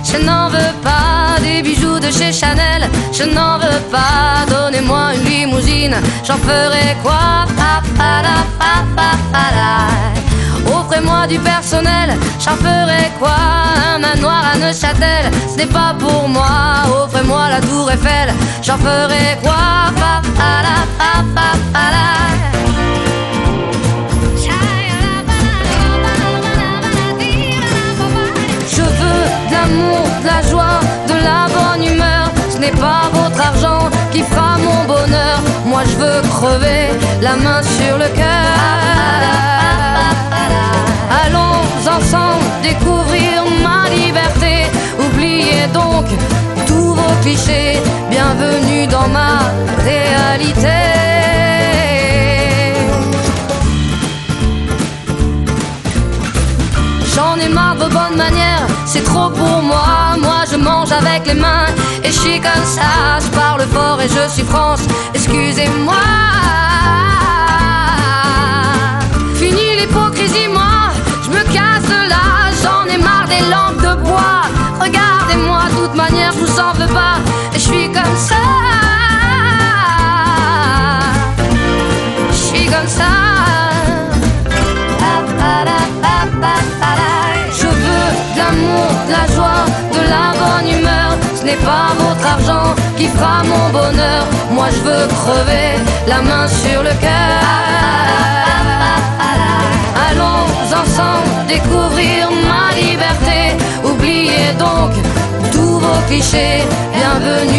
Je n'en veux pas des bijoux de chez Chanel. Je n'en veux pas, donnez-moi une limousine. J'en ferai quoi? Offrez-moi du personnel. J'en ferai quoi? Un manoir à Neuchâtel, ce n'est pas pour moi. Offrez-moi la tour Eiffel. J'en ferai quoi? Je veux de l'amour, de la joie, de la bonne humeur. Ce n'est pas votre argent qui fera mon bonheur. Moi je veux crever, la main sur le cœur. Allons ensemble découvrir ma liberté. Oubliez donc tous vos clichés. Bienvenue dans ma réalité. J'en ai marre de vos bonnes manières, c'est trop pour moi. Moi je mange avec les mains et je suis comme ça. Je parle fort et je suis France, excusez-moi. Fini l'hypocrisie, moi je me casse de là. J'en ai marre des lampes de bois. Regardez-moi, de toute manière je vous en veux pas. Et je suis comme ça. Je suis comme ça. Je veux de l'amour, de la joie, de la bonne humeur. Ce n'est pas votre argent qui fera mon bonheur. Moi je veux crever, la main sur le cœur. Allons ensemble découvrir ma liberté. Oubliez donc tous vos clichés. Bienvenue